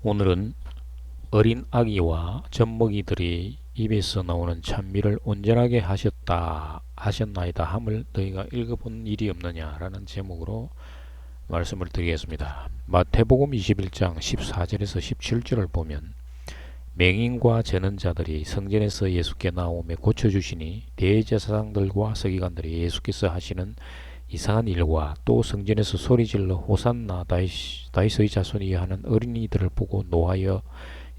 오늘은 어린 아기와 젖먹이들이 입에서 나오는 찬미를 온전하게 하셨나이다 함을 너희가 읽어본 일이 없느냐라는 제목으로 말씀을 드리겠습니다. 마태복음 21장 14절에서 17절을 보면 맹인과 저는 자들이 성전에서 예수께 나오며 고쳐주시니 대제사장들과 서기관들이 예수께서 하시는 이상한 일과 또 성전에서 소리질러 호산나 다윗의 자손이 하는 어린이들을 보고 노하여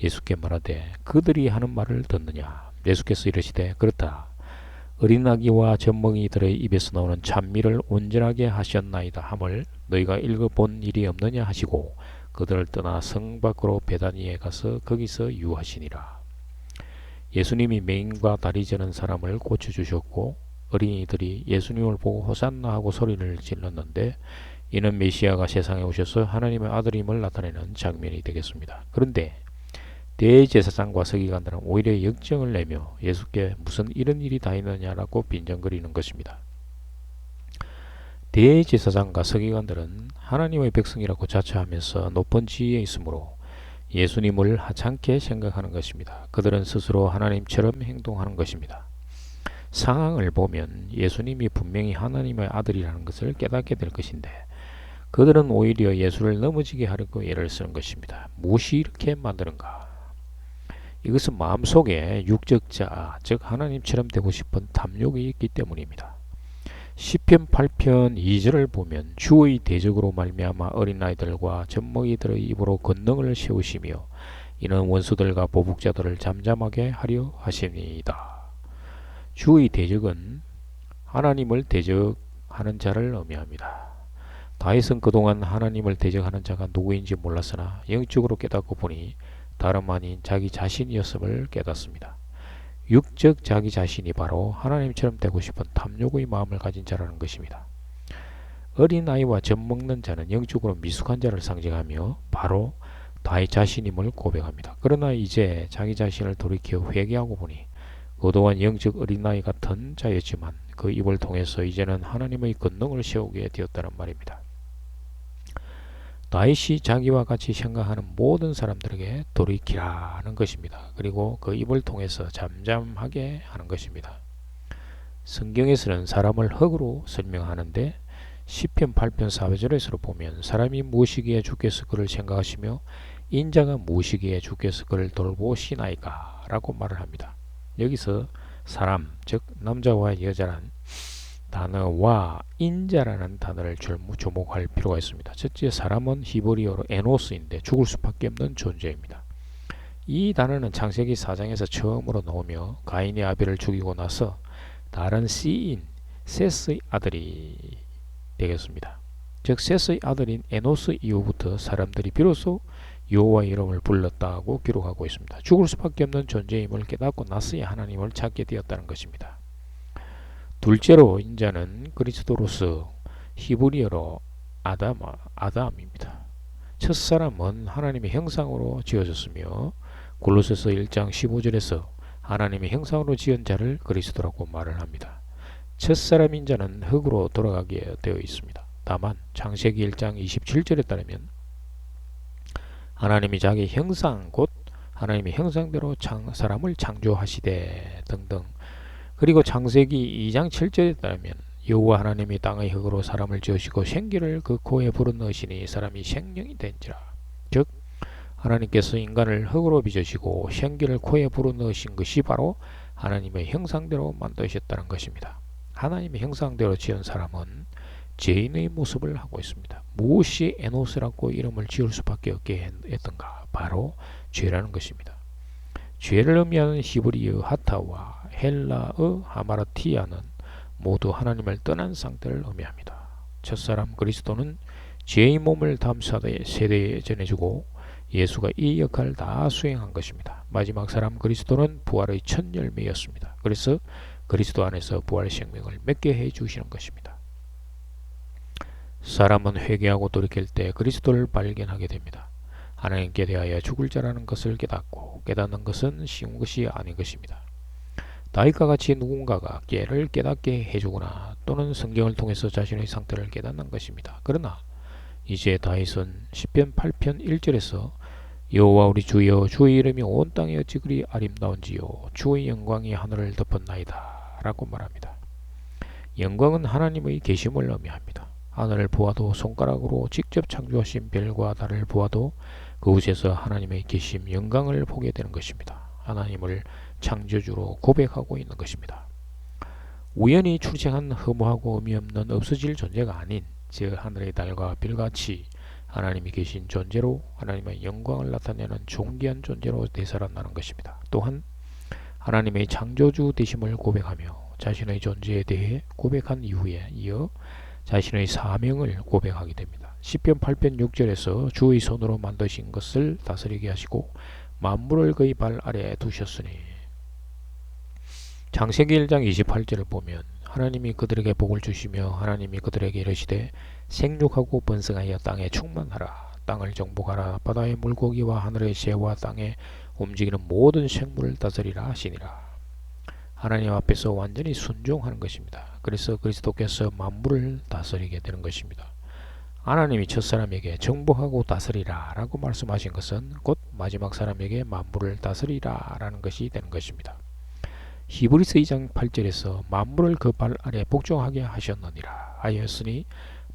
예수께 말하되 그들이 하는 말을 듣느냐. 예수께서 이르시되 그렇다. 어린아기와 젖먹이들의 입에서 나오는 찬미를 온전하게 하셨나이다 함을 너희가 읽어본 일이 없느냐 하시고 그들을 떠나 성 밖으로 베다니에 가서 거기서 유하시니라. 예수님이 맹인과 다리 저는 사람을 고쳐주셨고 어린이들이 예수님을 보고 호산나 하고 소리를 질렀는데 이는 메시아가 세상에 오셔서 하나님의 아들임을 나타내는 장면이 되겠습니다. 그런데 대제사장과 서기관들은 오히려 역정을 내며 예수께 무슨 이런 일이 다 있느냐라고 빈정거리는 것입니다. 대제사장과 서기관들은 하나님의 백성이라고 자처하면서 높은 지위에 있으므로 예수님을 하찮게 생각하는 것입니다. 그들은 스스로 하나님처럼 행동하는 것입니다. 상황을 보면 예수님이 분명히 하나님의 아들이라는 것을 깨닫게 될 것인데 그들은 오히려 예수를 넘어지게 하려고 애를 쓰는 것입니다. 무엇이 이렇게 만드는가? 이것은 마음속에 육적 자, 즉 하나님처럼 되고 싶은 탐욕이 있기 때문입니다. 시편 8편 2절을 보면 주의 대적으로 말미암아 어린아이들과 젖먹이들의 입으로 권능을 세우시며 이는 원수들과 보복자들을 잠잠하게 하려 하십니다. 주의 대적은 하나님을 대적하는 자를 의미합니다. 다윗은 그동안 하나님을 대적하는 자가 누구인지 몰랐으나 영적으로 깨닫고 보니 다름 아닌 자기 자신이었음을 깨닫습니다. 육적 자기 자신이 바로 하나님처럼 되고 싶은 탐욕의 마음을 가진 자라는 것입니다. 어린아이와 젖먹는 자는 영적으로 미숙한 자를 상징하며 바로 다윗 자신임을 고백합니다. 그러나 이제 자기 자신을 돌이켜 회개하고 보니 그동안 영적 어린아이 같은 자였지만 그 입을 통해서 이제는 하나님의 권능을 세우게 되었다는 말입니다. 다윗이 자기와 같이 생각하는 모든 사람들에게 돌이키라는 것입니다. 그리고 그 입을 통해서 잠잠하게 하는 것입니다. 성경에서는 사람을 흙으로 설명하는데 시편 8편 4절에서 보면 사람이 무엇이기에 주께서 그를 생각하시며 인자가 무엇이기에 주께서 그를 돌보시나이까 라고 말을 합니다. 여기서 사람, 즉 남자와 여자란 단어와 인자라는 단어를 주목할 필요가 있습니다. 첫째, 사람은 히브리어로 에노스인데 죽을 수밖에 없는 존재입니다. 이 단어는 창세기 4장에서 처음으로 나오며 가인이 아벨을 죽이고 나서 다른 씨인 셋의 아들이 되겠습니다. 즉 셋의 아들인 에노스 이후부터 사람들이 비로소 여호와의 이름을 불렀다고 기록하고 있습니다. 죽을 수밖에 없는 존재임을 깨닫고 나서야 하나님을 찾게 되었다는 것입니다. 둘째로 인자는 그리스도로서 히브리어로 아담입니다. 첫사람은 하나님의 형상으로 지어졌으며 골로새서 1장 15절에서 하나님의 형상으로 지은 자를 그리스도라고 말을 합니다. 첫사람 인자는 흙으로 돌아가게 되어 있습니다. 다만 창세기 1장 27절에 따르면 하나님이 자기 형상 곧 하나님의 형상대로 사람을 창조하시되 등등. 그리고 창세기 2장 7절에 따르면 여호와 하나님이 땅의 흙으로 사람을 지으시고 생기를 그 코에 불어넣으시니 사람이 생명이 된지라. 즉 하나님께서 인간을 흙으로 빚으시고 생기를 코에 불어넣으신 것이 바로 하나님의 형상대로 만드셨다는 것입니다. 하나님의 형상대로 지은 사람은 죄인의 모습을 하고 있습니다. 무엇이 에노스라고 이름을 지을 수밖에 없게 했던가? 바로 죄라는 것입니다. 죄를 의미하는 히브리어 하타와 헬라어 하마라티아는 모두 하나님을 떠난 상태를 의미합니다. 첫사람 그리스도는 죄의 몸을 다음 세대에 전해주고 예수가 이 역할을 다 수행한 것입니다. 마지막 사람 그리스도는 부활의 첫 열매였습니다. 그래서 그리스도 안에서 부활의 생명을 맺게 해주시는 것입니다. 사람은 회개하고 돌이킬 때 그리스도를 발견하게 됩니다. 하나님께 대하여 죽을 자라는 것을 깨닫고 깨닫는 것은 쉬운 것이 아닌 것입니다. 다윗과 같이 누군가가 깨를 깨닫게 해주거나 또는 성경을 통해서 자신의 상태를 깨닫는 것입니다. 그러나 이제 다윗은 시편 8편 1절에서 여호와 우리 주여, 주의 이름이 온 땅에 어찌 그리 아름다운지요. 주의 영광이 하늘을 덮었나이다 라고 말합니다. 영광은 하나님의 계심을 의미합니다. 하늘을 보아도, 손가락으로 직접 창조하신 별과 달을 보아도 그곳에서 하나님의 계심, 영광을 보게 되는 것입니다. 하나님을 창조주로 고백하고 있는 것입니다. 우연히 출생한 허무하고 의미 없는 없어질 존재가 아닌, 즉 하늘의 달과 별같이 하나님이 계신 존재로 하나님의 영광을 나타내는 존귀한 존재로 되살아나는 것입니다. 또한 하나님의 창조주 되심을 고백하며 자신의 존재에 대해 고백한 이후에 이어 자신의 사명을 고백하게 됩니다. 시편 8편 6절에서 주의 손으로 만드신 것을 다스리게 하시고 만물을 그의 발 아래에 두셨으니, 창세기 1장 28절을 보면 하나님이 그들에게 복을 주시며 하나님이 그들에게 이르시되 생육하고 번성하여 땅에 충만하라. 땅을 정복하라. 바다의 물고기와 하늘의 새와 땅에 움직이는 모든 생물을 다스리라 하시니라. 하나님 앞에서 완전히 순종하는 것입니다. 그래서 그리스도께서 만물을 다스리게 되는 것입니다. 하나님이 첫사람에게 정복하고 다스리라 라고 말씀하신 것은 곧 마지막 사람에게 만물을 다스리라 라는 것이 되는 것입니다. 히브리서 2장 8절에서 만물을 그 발 아래 복종하게 하셨느니라 하였으니,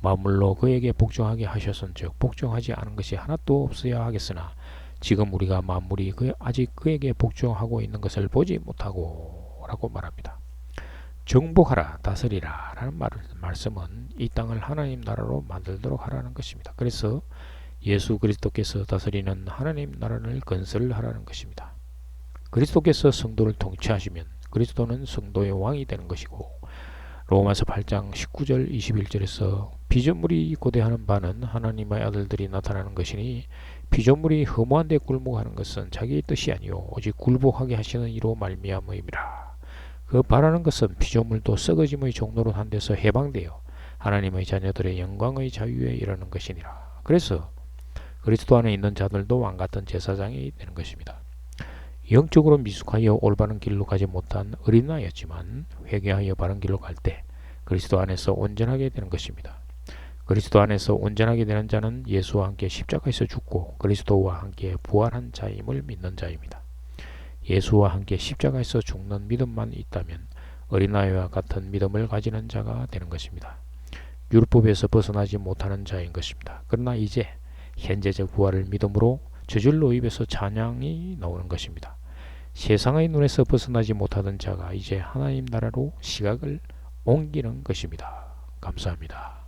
만물로 그에게 복종하게 하셨은즉 복종하지 않은 것이 하나도 없어야 하겠으나 지금 우리가 만물이 아직 그에게 복종하고 있는 것을 보지 못하고 라고 말합니다. 정복하라, 다스리라 라는 말씀은 이 땅을 하나님 나라로 만들도록 하라는 것입니다. 그래서 예수 그리스도께서 다스리는 하나님 나라를 건설하라는 것입니다. 그리스도께서 성도를 통치하시면 그리스도는 성도의 왕이 되는 것이고, 로마서 8장 19절 21절에서 피조물이 고대하는 바는 하나님의 아들들이 나타나는 것이니 피조물이 허무한 데 굴복하는 것은 자기의 뜻이 아니요 오직 굴복하게 하시는 이로 말미암음이라. 그 바라는 것은 피조물도 썩어짐의 종로로 한 데서 해방되어 하나님의 자녀들의 영광의 자유에 이르는 것이니라. 그래서 그리스도 안에 있는 자들도 왕같은 제사장이 되는 것입니다. 영적으로 미숙하여 올바른 길로 가지 못한 어린아이였지만 회개하여 바른 길로 갈 때 그리스도 안에서 온전하게 되는 것입니다. 그리스도 안에서 온전하게 되는 자는 예수와 함께 십자가에서 죽고 그리스도와 함께 부활한 자임을 믿는 자입니다. 예수와 함께 십자가에서 죽는 믿음만 있다면 어린아이와 같은 믿음을 가지는 자가 되는 것입니다. 율법에서 벗어나지 못하는 자인 것입니다. 그러나 이제 현재적 부활을 믿음으로 저절로 입에서 찬양이 나오는 것입니다. 세상의 눈에서 벗어나지 못하던 자가 이제 하나님 나라로 시각을 옮기는 것입니다. 감사합니다.